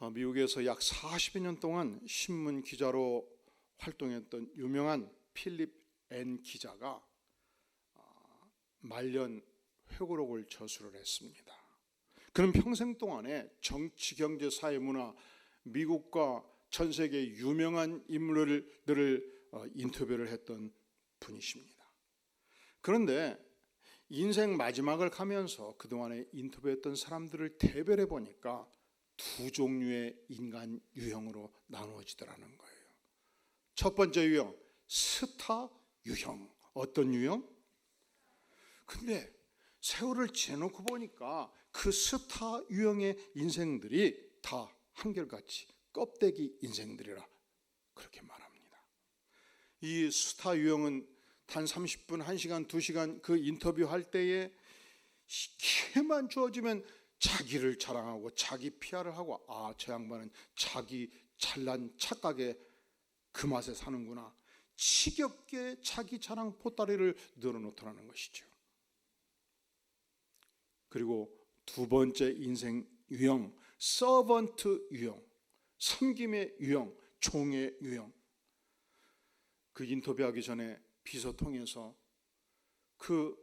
미국에서 약 40여 년 동안 신문 기자로 활동했던 유명한 필립 N 기자가 말년 회고록을 저술을 했습니다. 그는 평생 동안에 정치, 경제, 사회, 문화, 미국과 전 세계 유명한 인물들을 인터뷰를 했던 분이십니다. 그런데 인생 마지막을 가면서 그동안에 인터뷰했던 사람들을 대별해 보니까 두 종류의 인간 유형으로 나누어지더라는 거예요. 첫 번째 유형, 스타 유형. 어떤 유형? 근데 세월을 지내놓고 보니까 그 스타 유형의 인생들이 다 한결같이 껍데기 인생들이라 그렇게 말합니다. 이 스타 유형은 단 30분, 1시간, 2시간 그 인터뷰할 때에 기회만 주어지면 자기를 자랑하고 자기 PR을 하고, 아, 저 양반은 자기 잘난 착각에 그 맛에 사는구나, 지겹게 자기 자랑 보따리를 늘어놓더라는 것이죠. 그리고 두 번째 인생 유형, 서번트 유형, 섬김의 유형, 종의 유형. 그 인터뷰하기 전에 비서 통해서 그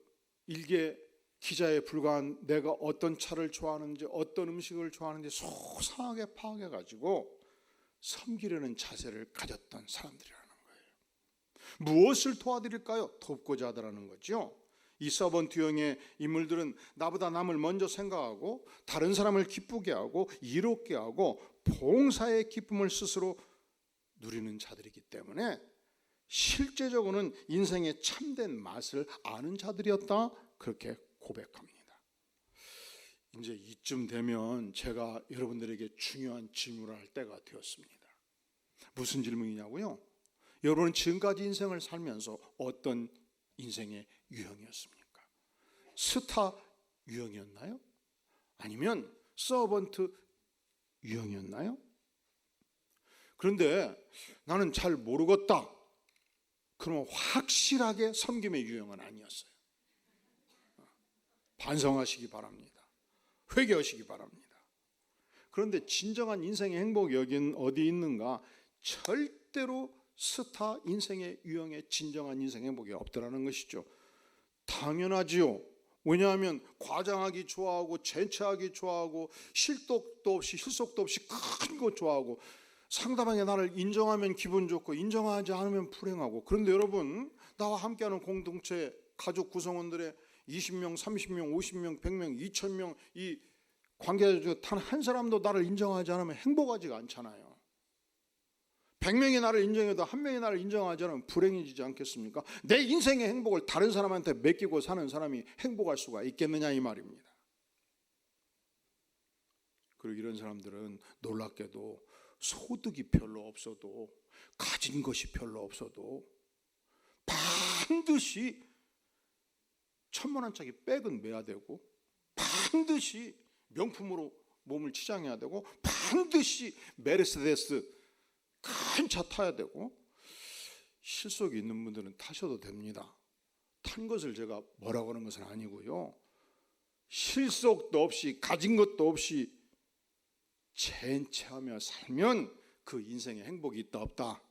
일개 기자에 불과한 내가 어떤 차를 좋아하는지, 어떤 음식을 좋아하는지 소상하게 파악해가지고 섬기려는 자세를 가졌던 사람들이라는 거예요. 무엇을 도와드릴까요? 돕고자 하더라는 거죠. 이 서번트 유형의 인물들은 나보다 남을 먼저 생각하고 다른 사람을 기쁘게 하고 이롭게 하고 봉사의 기쁨을 스스로 누리는 자들이기 때문에 실제적으로는 인생의 참된 맛을 아는 자들이었다, 그렇게 고백합니다. 이제 이쯤 되면 제가 여러분들에게 중요한 질문을 할 때가 되었습니다. 무슨 질문이냐고요? 여러분은 지금까지 인생을 살면서 어떤 인생의 유형이었습니까? 스타 유형이었나요? 아니면 서번트 유형이었나요? 그런데 나는 잘 모르겠다, 그러면 확실하게 섬김의 유형은 아니었어요. 반성하시기 바랍니다. 회개하시기 바랍니다. 그런데 진정한 인생의 행복이 여긴 어디 있는가? 절대로 스타 인생의 유형의 진정한 인생의 행복이 없더라는 것이죠. 당연하지요. 왜냐하면 과장하기 좋아하고 젠체하기 좋아하고 실속도 없이 큰 거 좋아하고, 상대방이 나를 인정하면 기분 좋고 인정하지 않으면 불행하고. 그런데 여러분, 나와 함께하는 공동체 가족 구성원들의 20명, 30명, 50명, 100명, 2000명 이 관계자 중에 단 한 사람도 나를 인정하지 않으면 행복하지가 않잖아요. 100명이 나를 인정해도 한 명이 나를 인정하지 않으면 불행해지지 않겠습니까? 내 인생의 행복을 다른 사람한테 맡기고 사는 사람이 행복할 수가 있겠느냐, 이 말입니다. 그리고 이런 사람들은 놀랍게도 소득이 별로 없어도, 가진 것이 별로 없어도 반드시 1000만원짜리 백은 매야 되고, 반드시 명품으로 몸을 치장해야 되고, 반드시 메르세데스 큰 차 타야 되고. 실속이 있는 분들은 타셔도 됩니다. 탄 것을 제가 뭐라고 하는 것은 아니고요. 실속도 없이 가진 것도 없이 젠체하며 살면 그 인생에 행복이 있다 없다?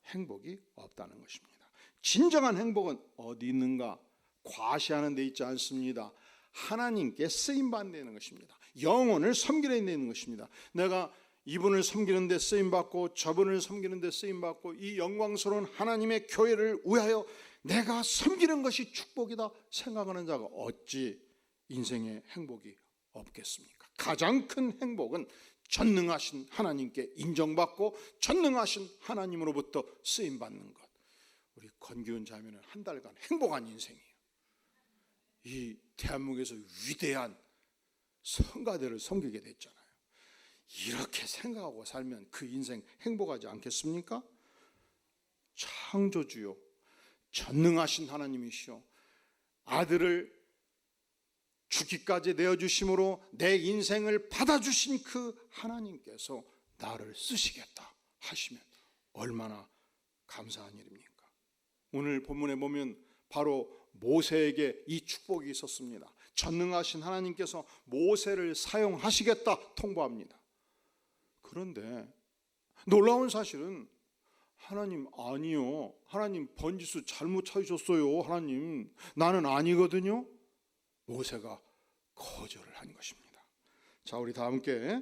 행복이 없다는 것입니다. 진정한 행복은 어디 있는가? 과시하는 데 있지 않습니다. 하나님께 쓰임받는 것입니다. 영혼을 섬기는 데 있는 것입니다. 내가 이분을 섬기는 데 쓰임받고 저분을 섬기는 데 쓰임받고 이 영광스러운 하나님의 교회를 위하여 내가 섬기는 것이 축복이다 생각하는 자가 어찌 인생에 행복이 없겠습니까? 가장 큰 행복은 전능하신 하나님께 인정받고 전능하신 하나님으로부터 쓰임받는 것. 우리 권기훈 자매는 한 달간 행복한 인생이에요. 이 대한민국에서 위대한 성가대를 섬기게 됐잖아요. 이렇게 생각하고 살면 그 인생 행복하지 않겠습니까? 창조주요, 전능하신 하나님이시오, 아들을 죽기까지 내어주심으로 내 인생을 받아주신 그 하나님께서 나를 쓰시겠다 하시면 얼마나 감사한 일입니까? 오늘 본문에 보면 바로 모세에게 이 축복이 있었습니다. 전능하신 하나님께서 모세를 사용하시겠다 통보합니다. 그런데 놀라운 사실은 하나님 아니요, 하나님 번지수 잘못 찾으셨어요, 하나님 나는 아니거든요. 모세가 거절을 한 것입니다. 자, 우리 다 함께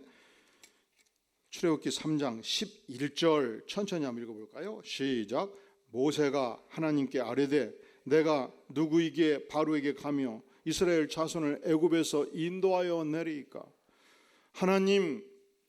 출애굽기 3장 11절 천천히 한번 읽어볼까요? 시작. 모세가 하나님께 아뢰되 내가 누구에게 바로에게 가며 이스라엘 자손을 애굽에서 인도하여 내리이까? 하나님,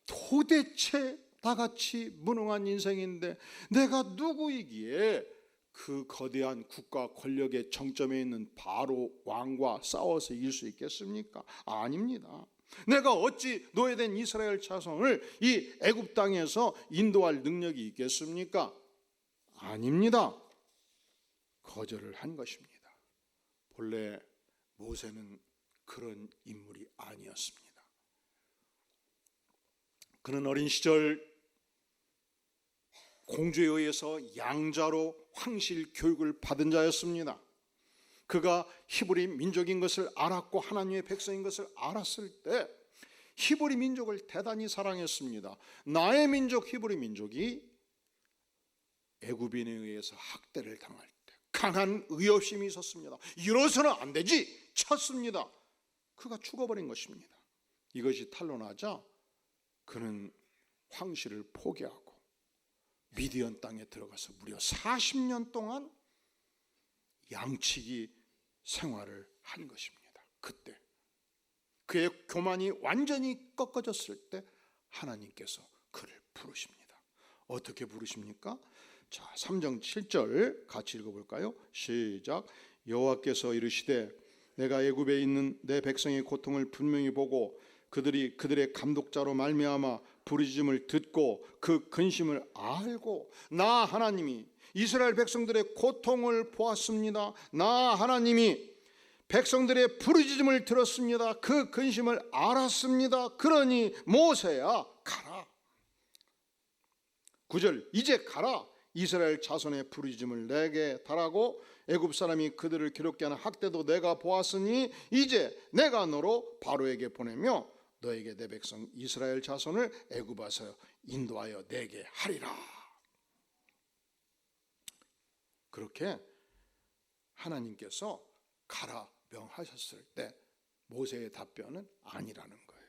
도대체 다같이 무능한 인생인데 내가 누구이기에 그 거대한 국가 권력의 정점에 있는 바로 왕과 싸워서 이길 수 있겠습니까? 아닙니다. 내가 어찌 노예된 이스라엘 자손을 이 애굽 땅에서 인도할 능력이 있겠습니까? 아닙니다. 거절을 한 것입니다. 본래 모세는 그런 인물이 아니었습니다. 그는 어린 시절 공주에 의해서 양자로 황실 교육을 받은 자였습니다. 그가 히브리 민족인 것을 알았고 하나님의 백성인 것을 알았을 때 히브리 민족을 대단히 사랑했습니다. 나의 민족 히브리 민족이 애굽인에 의해서 학대를 당할 때 강한 의협심이 있었습니다. 이러서는 안 되지 쳤습니다. 그가 죽어버린 것입니다. 이것이 탄로나자 그는 황실을 포기하고 미디안 땅에 들어가서 무려 40년 동안 양치기 생활을 한 것입니다. 그때 그의 교만이 완전히 꺾어졌을 때 하나님께서 그를 부르십니다. 어떻게 부르십니까? 자, 3장 7절 같이 읽어볼까요? 시작. 여호와께서 이르시되 내가 애굽에 있는 내 백성의 고통을 분명히 보고 그들이 그들의 감독자로 말미암아 부르짖음을 듣고 그 근심을 알고 나 하나님이 이스라엘 백성들의 고통을 보았습니다. 나 하나님이 백성들의 부르짖음을 들었습니다. 그 근심을 알았습니다. 그러니 모세야 가라. 9절 이제 가라. 이스라엘 자손의 부르짖음을 내게 달하고 애굽 사람이 그들을 괴롭게 하는 학대도 내가 보았으니 이제 내가 너로 바로에게 보내며 너에게 내 백성 이스라엘 자손을 애굽에서 인도하여 내게 하리라. 그렇게 하나님께서 가라 명하셨을 때 모세의 답변은 아니라는 거예요.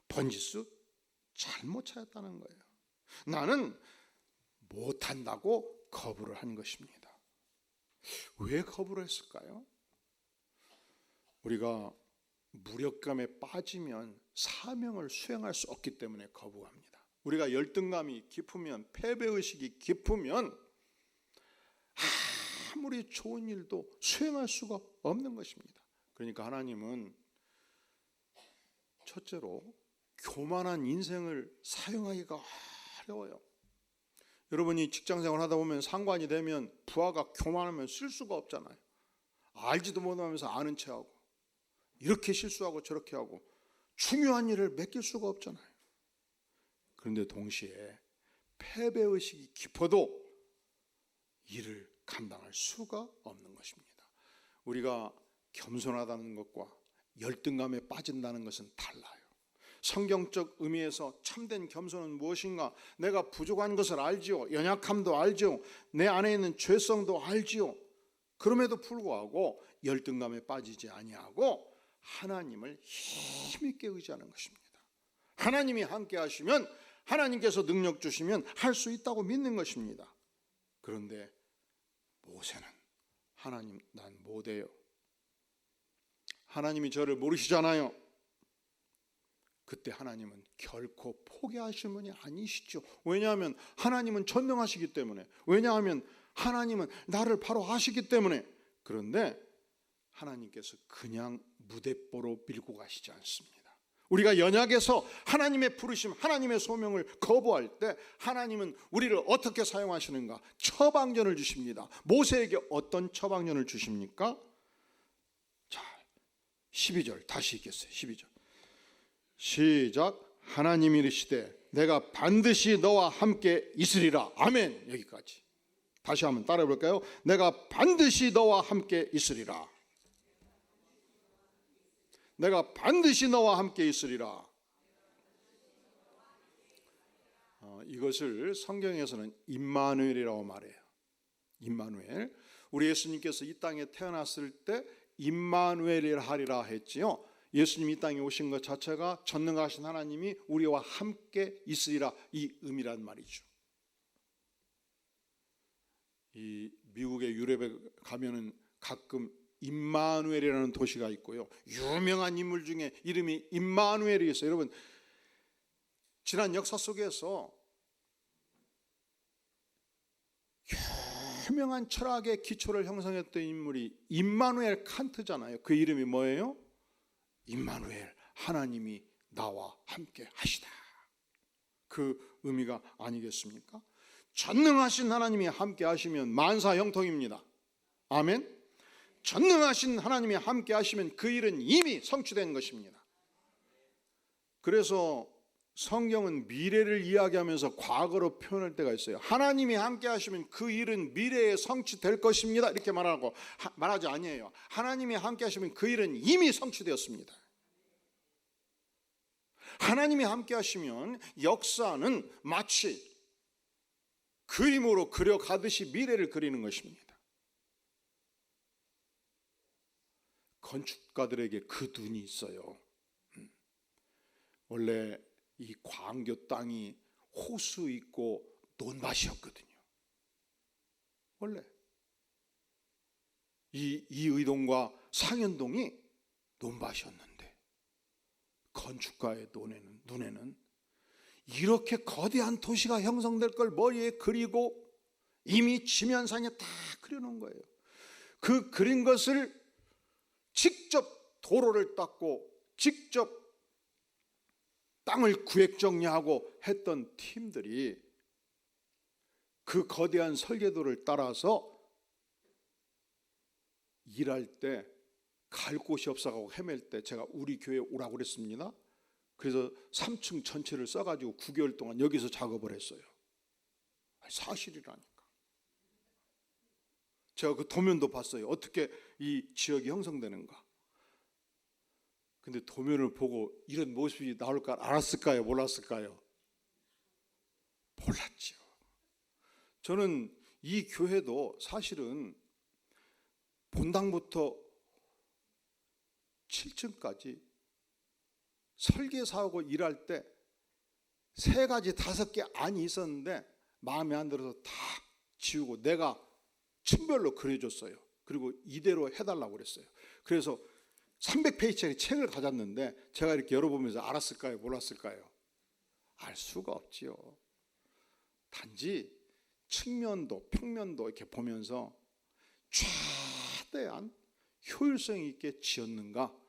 번지수 잘못 찾았다는 거예요. 나는 못한다고 거부를 한 것입니다. 왜 거부를 했을까요? 우리가 무력감에 빠지면 사명을 수행할 수 없기 때문에 거부합니다. 우리가 열등감이 깊으면, 패배의식이 깊으면 아무리 좋은 일도 수행할 수가 없는 것입니다. 그러니까 하나님은 첫째로 교만한 인생을 사용하기가 어려워요. 여러분이 직장생활 하다 보면 상관이 되면 부하가 교만하면 쓸 수가 없잖아요. 알지도 못하면서 아는 체하고 이렇게 실수하고 저렇게 하고 중요한 일을 맡길 수가 없잖아요. 그런데 동시에 패배의식이 깊어도 일을 감당할 수가 없는 것입니다. 우리가 겸손하다는 것과 열등감에 빠진다는 것은 달라요. 성경적 의미에서 참된 겸손은 무엇인가? 내가 부족한 것을 알지요. 연약함도 알지요. 내 안에 있는 죄성도 알지요. 그럼에도 불구하고 열등감에 빠지지 아니하고 하나님을 힘있게 의지하는 것입니다. 하나님이 함께 하시면 하나님께서 능력 주시면 할 수 있다고 믿는 것입니다. 그런데 모세는 하나님 난 못해요. 하나님이 저를 모르시잖아요. 그때 하나님은 결코 포기하실 분이 아니시죠. 왜냐하면 하나님은 전능하시기 때문에, 왜냐하면 하나님은 나를 바로 아시기 때문에. 그런데 하나님께서 그냥 무대뽀로 밀고 가시지 않습니다. 우리가 연약해서 하나님의 부르심, 하나님의 소명을 거부할 때 하나님은 우리를 어떻게 사용하시는가? 처방전을 주십니다. 모세에게 어떤 처방전을 주십니까? 자, 12절 다시 읽겠어요. 12절 시작. 하나님이 이르시되 내가 반드시 너와 함께 있으리라. 아멘. 여기까지. 다시 한번 따라해 볼까요? 내가 반드시 너와 함께 있으리라. 내가 반드시 너와 함께 있으리라. 이것을 성경에서는 임마누엘이라고 말해요. 임마누엘. 우리 예수님께서 이 땅에 태어났을 때 임마누엘이라 하리라 했지요. 예수님이 이 땅에 오신 것 자체가 전능하신 하나님이 우리와 함께 있으리라, 이 의미란 말이죠. 이 미국의 유럽에 가면은 가끔 임마누엘이라는 도시가 있고요. 유명한 인물 중에 이름이 임마누엘이 있어요. 여러분, 지난 역사 속에서 유명한 철학의 기초를 형성했던 인물이 임마누엘 칸트잖아요. 그 이름이 뭐예요? 임마누엘, 하나님이 나와 함께 하시다. 그 의미가 아니겠습니까? 전능하신 하나님이 함께 하시면 만사 형통입니다. 아멘. 전능하신 하나님이 함께 하시면 그 일은 이미 성취된 것입니다. 그래서 성경은 미래를 이야기하면서 과거로 표현할 때가 있어요. 하나님이 함께 하시면 그 일은 미래에 성취될 것입니다, 이렇게 말하지 아니에요. 하나님이 함께 하시면 그 일은 이미 성취되었습니다. 하나님이 함께 하시면 역사는 마치 그림으로 그려가듯이 미래를 그리는 것입니다. 건축가들에게 그 눈이 있어요. 원래 이 광교 땅이 호수 있고 논밭이었거든요. 원래 이 이의동과 상현동이 논밭이었는데 건축가의 눈에는 이렇게 거대한 도시가 형성될 걸 머리에 그리고 이미 지면상에 다 그려놓은 거예요. 그 그린 것을 직접 도로를 닦고 직접 땅을 구획 정리하고 했던 팀들이 그 거대한 설계도를 따라서 일할 때 갈 곳이 없어가고 헤맬 때 제가 우리 교회에 오라고 그랬습니다. 그래서 3층 전체를 써가지고 9개월 동안 여기서 작업을 했어요. 사실이라니까. 제가 그 도면도 봤어요. 어떻게 이 지역이 형성되는가. 근데 도면을 보고 이런 모습이 나올 걸 알았을까요? 몰랐을까요? 몰랐죠. 저는 이 교회도 사실은 본당부터 7층까지 설계사하고 일할 때 3가지 5개 안이 있었는데 마음에 안 들어서 다 지우고 내가 층별로 그려줬어요. 그리고 이대로 해달라고 그랬어요. 그래서 300페이지짜리 책을 가졌는데 제가 이렇게 열어보면서 알았을까요? 몰랐을까요? 알 수가 없지요. 단지 측면도 평면도 이렇게 보면서 최대한 효율성 있게 지었는가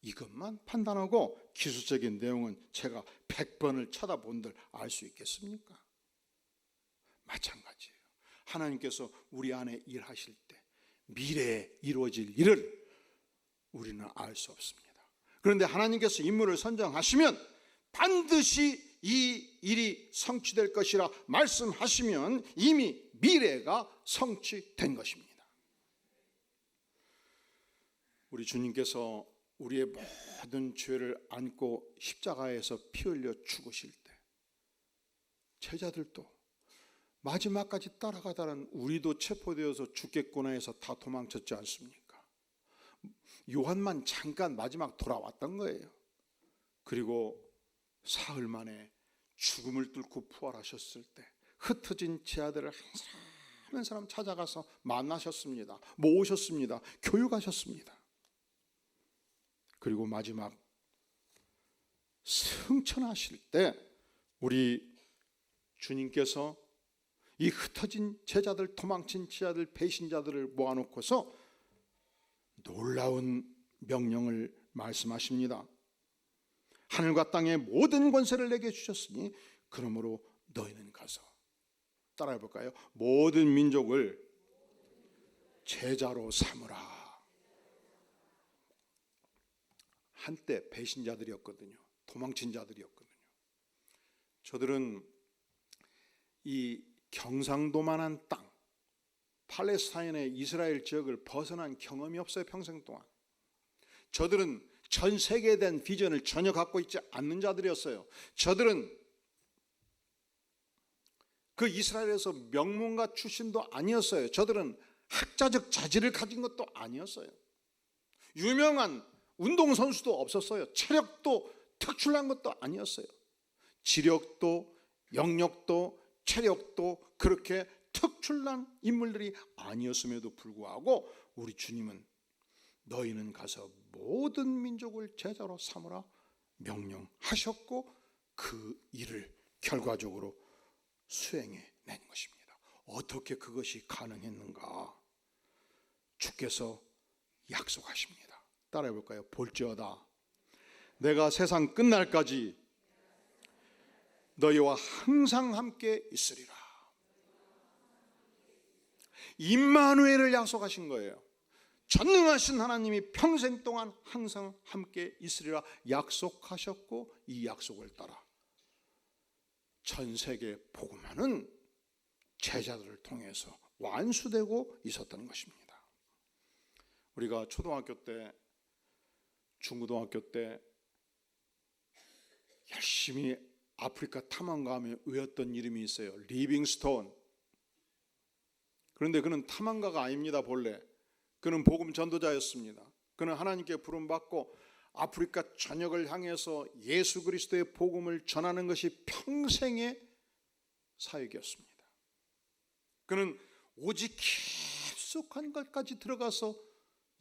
이것만 판단하고 기술적인 내용은 제가 100번을 쳐다본들 알 수 있겠습니까? 마찬가지예요. 하나님께서 우리 안에 일하실 때 미래에 이루어질 일을 우리는 알 수 없습니다. 그런데 하나님께서 인물을 선정하시면 반드시 이 일이 성취될 것이라 말씀하시면 이미 미래가 성취된 것입니다. 우리 주님께서 우리의 모든 죄를 안고 십자가에서 피 흘려 죽으실 때 제자들도 마지막까지 따라가다는 우리도 체포되어서 죽겠구나 해서 다 도망쳤지 않습니까? 요한만 잠깐 마지막 돌아왔던 거예요. 그리고 사흘 만에 죽음을 뚫고 부활하셨을 때 흩어진 제 아들을 한 사람 찾아가서 만나셨습니다. 모으셨습니다. 교육하셨습니다. 그리고 마지막 승천하실 때 우리 주님께서 이 흩어진 제자들, 도망친 제자들, 배신자들을 모아놓고서 놀라운 명령을 말씀하십니다. 하늘과 땅의 모든 권세를 내게 주셨으니 그러므로 너희는 가서 따라해 볼까요? 모든 민족을 제자로 삼으라. 한때 배신자들이었거든요. 도망친 자들이었거든요. 저들은 이 경상도만한 땅, 팔레스타인의 이스라엘 지역을 벗어난 경험이 없어요. 평생 동안. 저들은 전 세계에 대한 비전을 전혀 갖고 있지 않는 자들이었어요. 저들은 그 이스라엘에서 명문가 출신도 아니었어요. 저들은 학자적 자질을 가진 것도 아니었어요. 유명한 운동선수도 없었어요. 체력도 특출난 것도 아니었어요. 지력도 영역도 체력도 그렇게 특출난 인물들이 아니었음에도 불구하고 우리 주님은 너희는 가서 모든 민족을 제자로 삼으라 명령하셨고 그 일을 결과적으로 수행해 낸 것입니다. 어떻게 그것이 가능했는가? 주께서 약속하십니다. 따라해 볼까요? 볼지어다 내가 세상 끝날까지 너희와 항상 함께 있으리라. 임마누엘을 약속하신 거예요. 전능하신 하나님이 평생 동안 항상 함께 있으리라 약속하셨고, 이 약속을 따라 전 세계 복음화는 제자들을 통해서 완수되고 있었던 것입니다. 우리가 초등학교 때, 중고등학교 때 열심히 아프리카 탐험가하며 외웠던 이름이 있어요. 리빙스톤. 그런데 그는 탐험가가 아닙니다. 본래 그는 복음 전도자였습니다. 그는 하나님께 부름받고 아프리카 전역을 향해서 예수 그리스도의 복음을 전하는 것이 평생의 사역이었습니다. 그는 오직 깊숙한 것까지 들어가서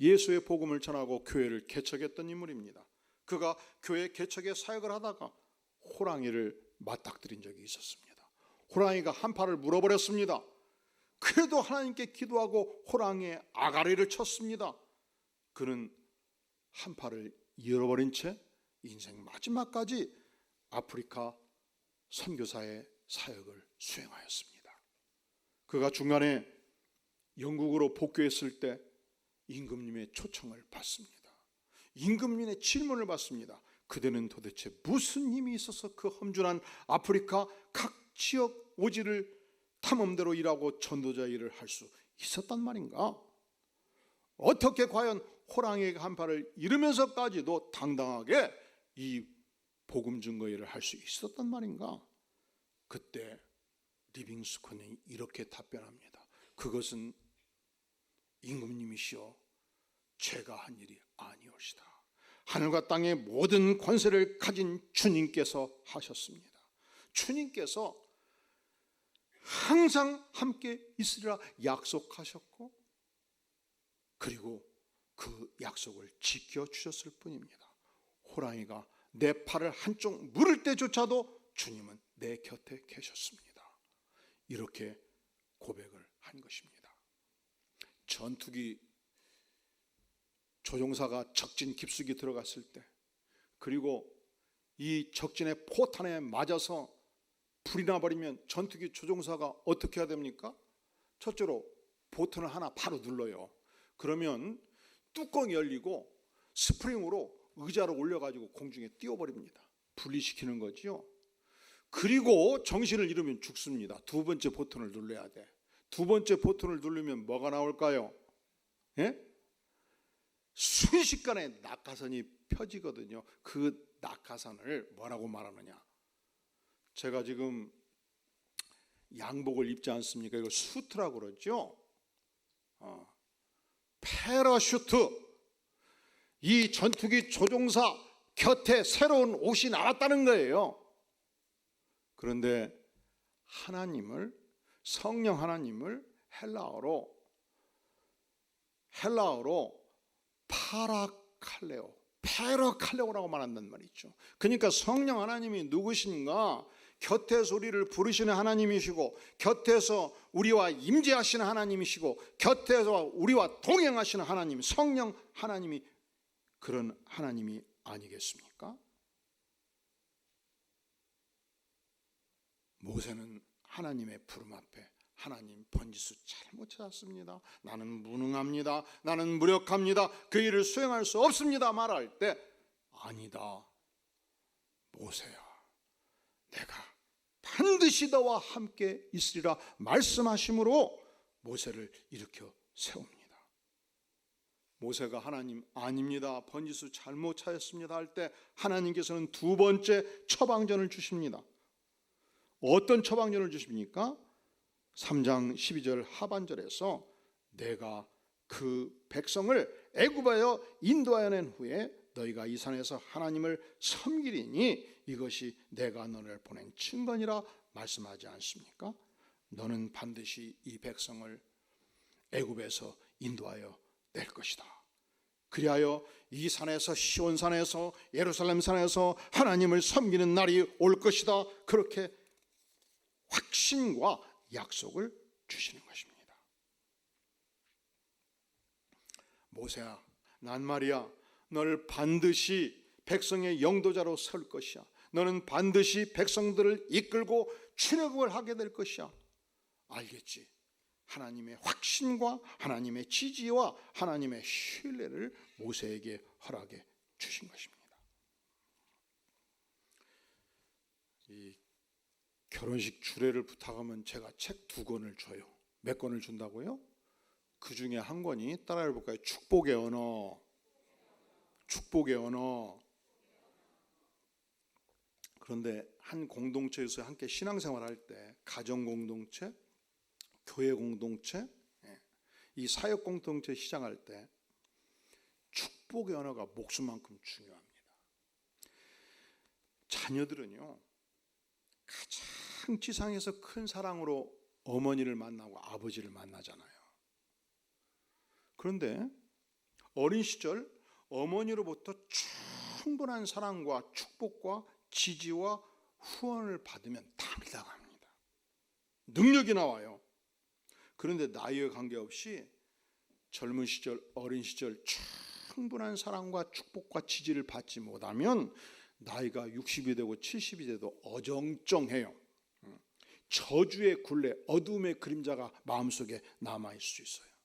예수의 복음을 전하고 교회를 개척했던 인물입니다. 그가 교회 개척의 사역을 하다가 호랑이를 맞닥뜨린 적이 있었습니다. 호랑이가 한 팔을 물어버렸습니다. 그래도 하나님께 기도하고 호랑이의 아가리를 쳤습니다. 그는 한 팔을 잃어버린 채 인생 마지막까지 아프리카 선교사의 사역을 수행하였습니다. 그가 중간에 영국으로 복귀했을 때 임금님의 초청을 받습니다. 임금님의 질문을 받습니다. 그대는 도대체 무슨 힘이 있어서 그 험준한 아프리카 각 지역 오지를 탐험대로 일하고 전도자 일을 할 수 있었단 말인가? 어떻게 과연 호랑이의 한 팔을 잃으면서까지도 당당하게 이 복음 증거 일을 할 수 있었단 말인가? 그때 리빙스콘이 이렇게 답변합니다. 그것은 임금님이시여 제가 한 일이 아니옵시다. 하늘과 땅의 모든 권세를 가진 주님께서 하셨습니다. 주님께서 항상 함께 있으리라 약속하셨고, 그리고 그 약속을 지켜주셨을 뿐입니다. 호랑이가 내 팔을 한쪽 물을 때조차도 주님은 내 곁에 계셨습니다. 이렇게 고백을 한 것입니다. 전투기 조종사가 적진 깊숙이 들어갔을 때, 그리고 이 적진의 포탄에 맞아서 불이 나버리면 전투기 조종사가 어떻게 해야 됩니까? 첫째로 버튼을 하나 바로 눌러요. 그러면 뚜껑이 열리고 스프링으로 의자를 올려가지고 공중에 띄워버립니다. 분리시키는 거죠. 그리고 정신을 잃으면 죽습니다. 두 번째 버튼을 눌러야 돼. 두 번째 버튼을 누르면 뭐가 나올까요? 예? 순식간에 낙하산이 펴지거든요. 그 낙하산을 뭐라고 말하느냐? 제가 지금 양복을 입지 않습니까? 이걸 수트라고 그러죠. 패러슈트. 이 전투기 조종사 곁에 새로운 옷이 나왔다는 거예요. 그런데 하나님을, 성령 하나님을 헬라어로 파라칼레오, 페라칼레오라고 말한단 말이죠. 그러니까 성령 하나님이 누구신가? 곁에서 우리를 부르시는 하나님이시고, 곁에서 우리와 임재하시는 하나님이시고, 곁에서 우리와 동행하시는 하나님, 성령 하나님이 그런 하나님이 아니겠습니까? 모세는 하나님의 부름 앞에 하나님 번지수 잘못 찾았습니다. 나는 무능합니다. 나는 무력합니다. 그 일을 수행할 수 없습니다. 말할 때 아니다. 모세야, 내가 반드시 너와 함께 있으리라 말씀하심으로 모세를 일으켜 세웁니다. 모세가 하나님 아닙니다. 번지수 잘못 찾았습니다 할 때 하나님께서는 두 번째 처방전을 주십니다. 어떤 처방전을 주십니까? 3장 12절 하반절에서 내가 그 백성을 애굽하여 인도하여 낸 후에 너희가 이 산에서 하나님을 섬기리니 이것이 내가 너를 보낸 증거니라 말씀하지 않습니까? 너는 반드시 이 백성을 애굽에서 인도하여 낼 것이다. 그리하여 이 산에서 시온산에서 예루살렘 산에서 하나님을 섬기는 날이 올 것이다. 그렇게 확신과 약속을 주시는 것입니다. 모세야, 난 말이야 너를 반드시 백성의 영도자로 설 것이야. 너는 반드시 백성들을 이끌고 출애굽을 하게 될 것이야. 알겠지? 하나님의 확신과 하나님의 지지와 하나님의 신뢰를 모세에게 허락해 주신 것입니다. 이 결혼식 주례를 부탁하면 제가 책 2권을 줘요. 몇 권을 준다고요? 그 중에 한 권이 따라해 볼까요? 축복의 언어. 축복의 언어. 그런데 한 공동체에서 함께 신앙생활할 때 가정 공동체, 교회 공동체, 이 사역 공동체 시작할 때 축복의 언어가 목숨만큼 중요합니다. 자녀들은요, 가장 지상에서 큰 사랑으로 어머니를 만나고 아버지를 만나잖아요. 그런데 어린 시절 어머니로부터 충분한 사랑과 축복과 지지와 후원을 받으면 다 밀당합니다. 능력이 나와요. 그런데 나이에 관계없이 젊은 시절, 어린 시절 충분한 사랑과 축복과 지지를 받지 못하면 나이가 60이 되고 70이 돼도 어정쩡해요. 저주의 굴레, 어둠의 그림자가 마음속에 남아있을 수 있어요.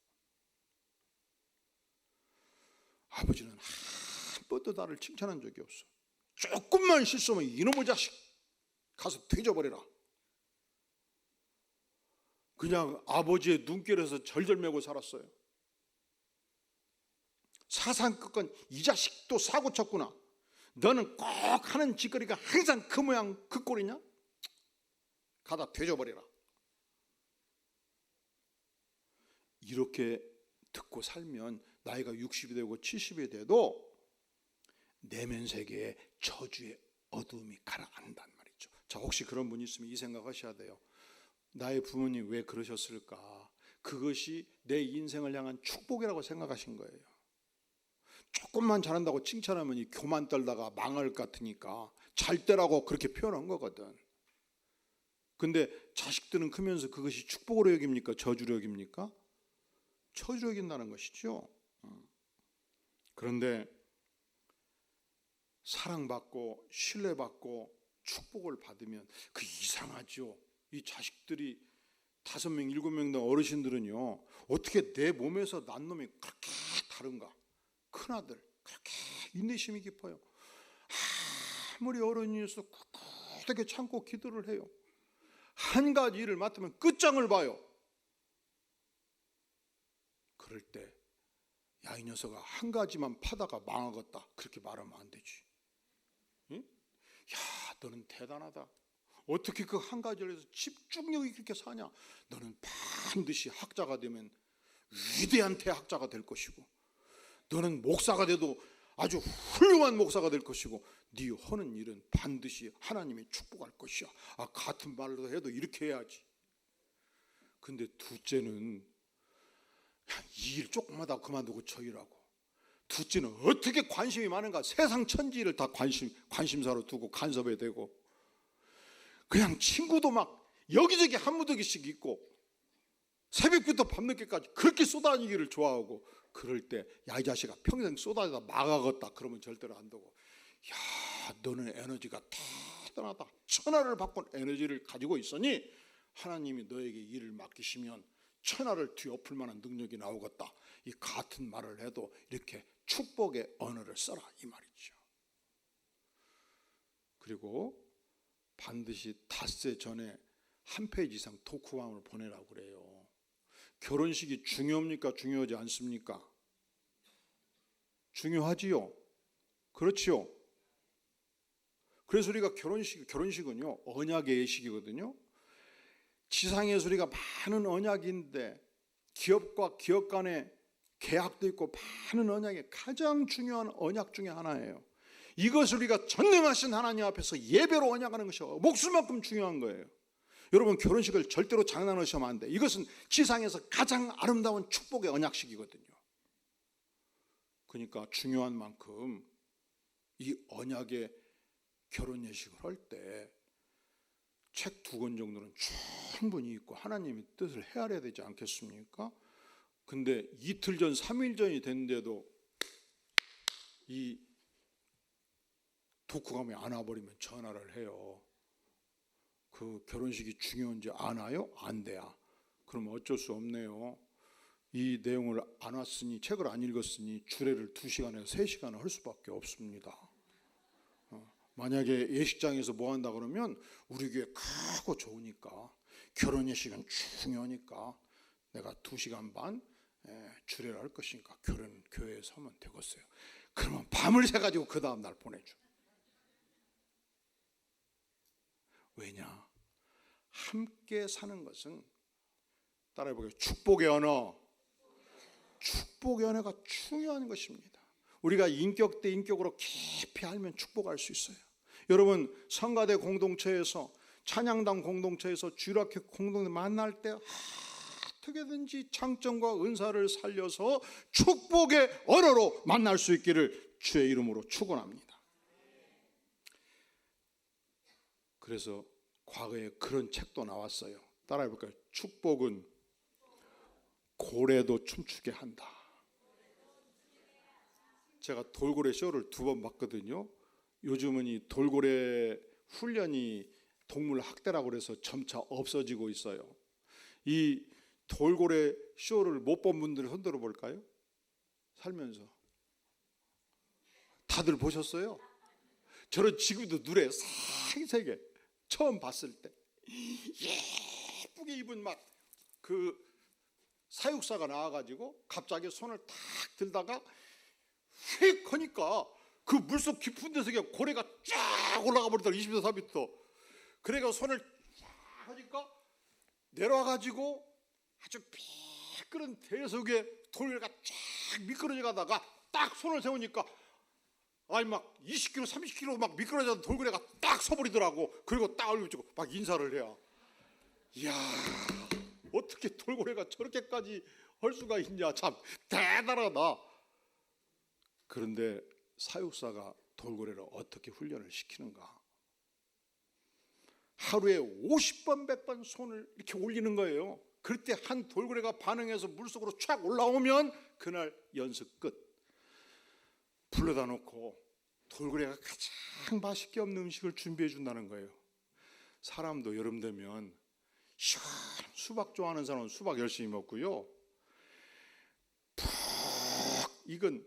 아버지는 한 번도 나를 칭찬한 적이 없어. 조금만 실수하면 이놈의 자식 가서 뒤져버려라. 그냥 아버지의 눈길에서 절절매고 살았어요. 사상끝건 이 자식도 사고 쳤구나. 너는 꼭 하는 짓거리가 항상 그 모양 그 꼴이냐? 가다 뒤져버려라. 이렇게 듣고 살면 나이가 60이 되고 70이 돼도 내면 세계에 저주의 어둠이 가라앉는단 말이죠. 자, 혹시 그런 분이 있으면 이 생각하셔야 돼요. 나의 부모님 왜 그러셨을까? 그것이 내 인생을 향한 축복이라고 생각하신 거예요. 조금만 잘한다고 칭찬하면 이 교만 떨다가 망할 것 같으니까 잘 때라고 그렇게 표현한 거거든. 근데 자식들은 크면서 그것이 축복으로 여깁니까? 저주로 여깁니까? 저주로 여긴다는 것이죠. 그런데 사랑받고 신뢰받고 축복을 받으면 그 이상하죠. 이 자식들이 5명, 7명 된 어르신들은요, 어떻게 내 몸에서 난 놈이 그렇게 다른가? 큰아들 그렇게 인내심이 깊어요. 아무리 어른이어서 꿋꿋하게 참고 기도를 해요. 한 가지 일을 맡으면 끝장을 봐요. 그럴 때 야, 이 녀석아 한 가지만 파다가 망하겠다 그렇게 말하면 안 되지. 응? 야, 너는 대단하다. 어떻게 그 한 가지를 해서 집중력이 그렇게 사냐? 너는 반드시 학자가 되면 위대한 대학자가 될 것이고, 너는 목사가 돼도 아주 훌륭한 목사가 될 것이고, 네 하는 일은 반드시 하나님이 축복할 것이야. 아, 같은 말로 해도 이렇게 해야지. 근데 둘째는 이 일 조금만 더 그만두고 저 일하고, 둘째는 어떻게 관심이 많은가? 세상 천지를 다 관심사로 두고 간섭해야 되고, 그냥 친구도 막 여기저기 한 무더기씩 있고, 새벽부터 밤늦게까지 그렇게 쏘다니기를 좋아하고, 그럴 때 야, 이 자식아 평생 쏘다니다 망하겠다 그러면 절대로 안 되고, 야, 너는 에너지가 대단하다. 천하를 바꾼 에너지를 가지고 있으니 하나님이 너에게 일을 맡기시면 천하를 뒤엎을 만한 능력이 나오겠다. 이 같은 말을 해도 이렇게 축복의 언어를 써라 이 말이죠. 그리고 반드시 닷새 전에 한 페이지 이상 토크방을 보내라고 그래요. 결혼식이 중요합니까? 중요하지 않습니까? 중요하지요. 그렇지요. 그래서 우리가 결혼식은요 언약의 예식이거든요. 지상에서 우리가 많은 언약인데 기업과 기업 간의 계약도 있고 많은 언약의 가장 중요한 언약 중에 하나예요. 이것을 우리가 전능하신 하나님 앞에서 예배로 언약하는 것이 목숨만큼 중요한 거예요. 여러분, 결혼식을 절대로 장난하시면 안 돼. 이것은 지상에서 가장 아름다운 축복의 언약식이거든요. 그러니까 중요한 만큼 이 언약의 결혼 예식을 할 때 책 2권 정도는 충분히 읽고 하나님의 뜻을 헤아려야 되지 않겠습니까? 근데 이틀 전, 3일 전이 됐는데도 이 독후감이 안 와버리면 전화를 해요. 그 결혼식이 중요한지 안 와요? 안 돼야. 그럼 어쩔 수 없네요. 이 내용을 안 왔으니, 책을 안 읽었으니 주례를 2시간에서 3시간을 할 수밖에 없습니다. 만약에 예식장에서 뭐 한다 그러면 우리 교회 크고 좋으니까, 결혼 예식은 중요하니까 내가 2시간 반 주례를 할 것이니까 교회에서 하면 되겠어요. 그러면 밤을 새가지고 그 다음날 보내줘. 왜냐? 함께 사는 것은, 따라해보게요. 축복의 언어. 축복의 언어가 중요한 것입니다. 우리가 인격 대 인격으로 깊이 알면 축복할 수 있어요. 여러분, 성가대 공동체에서, 찬양당 공동체에서, 주일학교 공동체 만날 때 어떻게든지 장점과 은사를 살려서 축복의 언어로 만날 수 있기를 주의 이름으로 축원합니다. 그래서 과거에 그런 책도 나왔어요. 따라해볼까요? 축복은 고래도 춤추게 한다. 제가 돌고래 쇼를 2번 봤거든요. 요즘은 이 돌고래 훈련이 동물 학대라고 그래서 점차 없어지고 있어요. 이 돌고래 쇼를 못 본 분들 손 들어 볼까요? 살면서 다들 보셨어요? 저는 지금도 눈에 상세게 처음 봤을 때 예쁘게 입은 막 그 사육사가 나와가지고 갑자기 손을 탁 들다가 휙 하니까 그 물속 깊은 데서 그냥 고래가 쫙 올라가 버리더라고. 20m 30m. 그래가 손을 쫙 하니까 내려와가지고 아주 미끄러운 대 속에 돌고래가 쫙 미끄러져 가다가 딱 손을 세우니까 아니 막 20km 30km 막 미끄러져 돌고래가 딱 서버리더라고. 그리고 딱 얼굴 찍고 막 인사를 해요. 이야, 어떻게 돌고래가 저렇게까지 할 수가 있냐, 참 대단하다. 그런데 사육사가 돌고래를 어떻게 훈련을 시키는가? 하루에 50번 100번 손을 이렇게 올리는 거예요. 그럴 때 한 돌고래가 반응해서 물속으로 촥 올라오면 그날 연습 끝. 불러다 놓고 돌고래가 가장 맛있게 없는 음식을 준비해 준다는 거예요. 사람도 여름 되면 시원한 수박 좋아하는 사람은 수박 열심히 먹고요, 푹 익은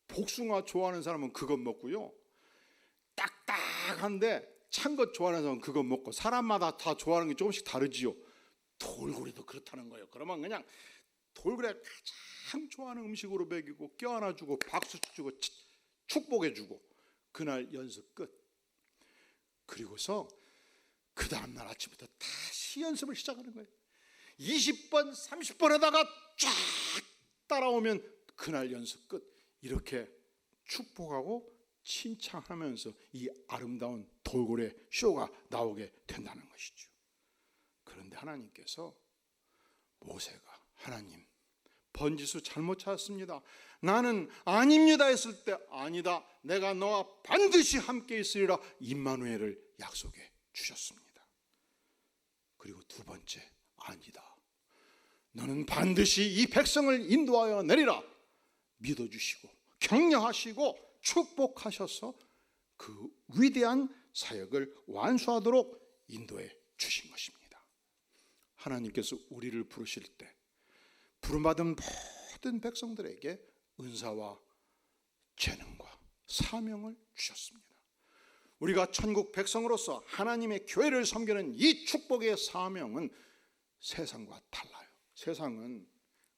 복숭아 좋아하는 사람은 그것 먹고요, 딱딱한데 찬 것 좋아하는 사람은 그것 먹고, 사람마다 다 좋아하는 게 조금씩 다르지요. 돌고래도 그렇다는 거예요. 그러면 그냥 돌고래가 가장 좋아하는 음식으로 먹이고 껴안아주고 박수 주고 축복해주고 그날 연습 끝. 그리고서 그 다음날 아침부터 다시 연습을 시작하는 거예요. 20번 30번 하다가 쫙 따라오면 그날 연습 끝. 이렇게 축복하고 칭찬하면서 이 아름다운 돌고래 쇼가 나오게 된다는 것이죠. 그런데 하나님께서 모세가, 하나님 번지수 잘못 찾았습니다, 나는 아닙니다 했을 때, 아니다, 내가 너와 반드시 함께 있으리라 임마누엘을 약속해 주셨습니다. 그리고 2번째, 아니다, 너는 반드시 이 백성을 인도하여 내리라 믿어주시고 격려하시고 축복하셔서 그 위대한 사역을 완수하도록 인도해 주신 것입니다. 하나님께서 우리를 부르실 때 부름받은 모든 백성들에게 은사와 재능과 사명을 주셨습니다. 우리가 천국 백성으로서 하나님의 교회를 섬기는 이 축복의 사명은 세상과 달라요. 세상은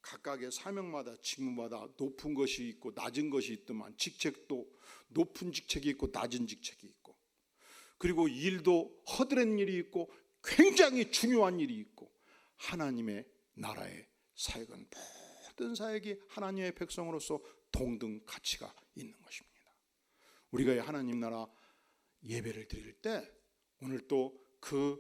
각각의 사명마다 직무마다 높은 것이 있고 낮은 것이 있더만, 직책도 높은 직책이 있고 낮은 직책이 있고, 그리고 일도 허드렛 일이 있고 굉장히 중요한 일이 있고, 하나님의 나라의 사역은 모든 사역이 하나님의 백성으로서 동등 가치가 있는 것입니다. 우리가 하나님 나라 예배를 드릴 때 오늘 또 그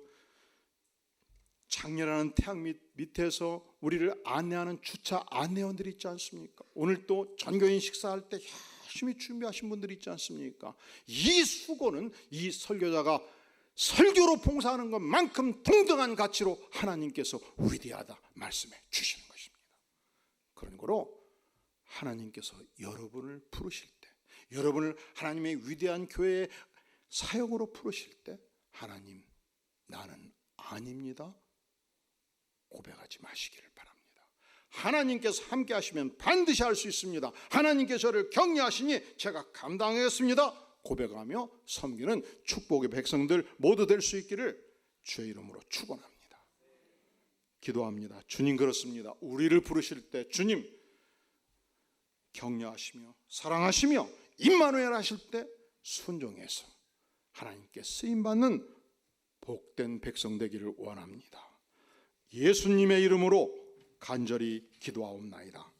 장렬하는 태양 밑에서 우리를 안내하는 주차 안내원들이 있지 않습니까? 오늘 또 전교인 식사할 때 열심히 준비하신 분들이 있지 않습니까? 이 수고는 이 설교자가 설교로 봉사하는 것만큼 동등한 가치로 하나님께서 위대하다 말씀해 주시는 것입니다. 그런 거로 하나님께서 여러분을 부르실 때, 여러분을 하나님의 위대한 교회의 사역으로 부르실 때, 하나님, 나는 아닙니다 고백하지 마시기를 바랍니다. 하나님께서 함께 하시면 반드시 할 수 있습니다. 하나님께서 저를 격려하시니 제가 감당하겠습니다 고백하며 섬기는 축복의 백성들 모두 될 수 있기를 주의 이름으로 축원합니다. 기도합니다. 주님, 그렇습니다. 우리를 부르실 때 주님 격려하시며 사랑하시며 임마누엘 하실 때 순종해서 하나님께 쓰임받는 복된 백성 되기를 원합니다. 예수님의 이름으로 간절히 기도하옵나이다.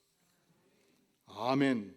아멘.